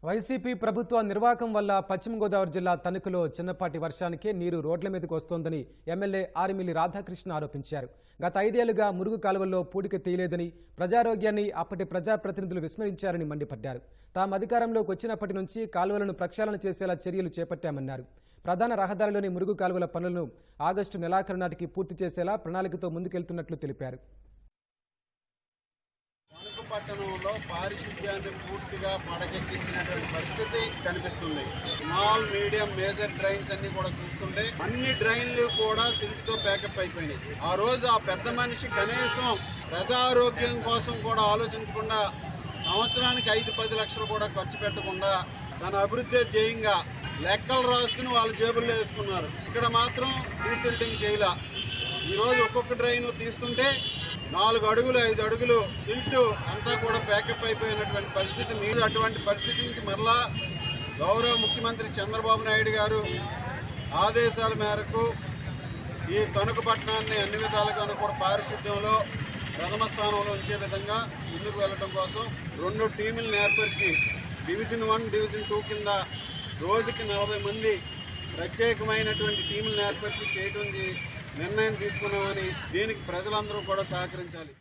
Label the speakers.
Speaker 1: YCP ప్రభుత్వ నిర్వాకం వల్ల పశ్చిమ గోదావరి జిల్లా తణుకులో చిన్నపాటి వర్షానికే నీరు రోడ్ల మీదకు వస్తోందని ఎమ్మెల్యే ఆరిమిల్లి రాధాకృష్ణ ఆరోపించారు. గత 5 ఏళ్లుగా మురుగు కాలువల్లో పూడిక తీయలేదని, ప్రజారోగ్యాన్ని అప్పటి ప్రజాప్రతినిధులు విస్మరించారని మండిపడ్డారు. తాము అధికారంలోకి వచ్చినప్పటి నుంచి కాలువలను ప్రక్షాళన చేసేలా చర్యలు చేపట్టామన్నారు. ప్రధాన రహదారిలోని మురుగు కాలువల పనులను ఆగస్టు నెలాఖరు నాటికి పూర్తి చేసేలా ప్రణాళికతో ముందుకెళ్తున్నట్లు తెలిపారు.
Speaker 2: పట్టణంలో పారిశుద్ధ్యాన్ని పూర్తిగా పడకెక్కించినటువంటి పరిస్థితి కనిపిస్తుంది. స్మాల్, మీడియం, మేజర్ డ్రైన్స్ అన్ని కూడా చూస్తుంటే అన్ని డ్రైన్లు కూడా సిల్ట్ తో ప్యాకప్ అయిపోయినాయి. ఆ రోజు ఆ పెద్ద మనిషి కనీసం ప్రజారోగ్యం కోసం కూడా ఆలోచించకుండా సంవత్సరానికి 5-10 లక్షలు కూడా ఖర్చు పెట్టకుండా తన అభివృద్ధి ధ్యేయంగా లెక్కలు రాసుకుని వాళ్ళ జేబుల్లో వేసుకున్నారు. ఇక్కడ మాత్రం డీసిల్టింగ్ చేయలా. ఈ రోజు ఒక్కొక్క డ్రైన్ తీస్తుంటే 4 అడుగులు 5 అడుగులు సిల్ట్ అంతా కూడా ప్యాకప్ అయిపోయినటువంటి పరిస్థితి. మీరు అటువంటి పరిస్థితి నుంచి మరలా గౌరవ ముఖ్యమంత్రి చంద్రబాబు నాయుడు గారు ఆదేశాల మేరకు ఈ తణుకు పట్టణాన్ని అన్ని విధాలుగాను కూడా పారిశుద్ధ్యంలో ప్రథమ స్థానంలో ఉంచే విధంగా ముందుకు వెళ్లడం కోసం 2 టీములను ఏర్పరిచి డివిజన్ 1, డివిజన్ 2 కింద రోజుకి 40 మంది ప్రత్యేకమైనటువంటి టీములను ఏర్పరిచి చేయడం నిర్ణయం తీసుకున్నామని, దీనికి ప్రజలందరూ కూడా సహకరించాలి.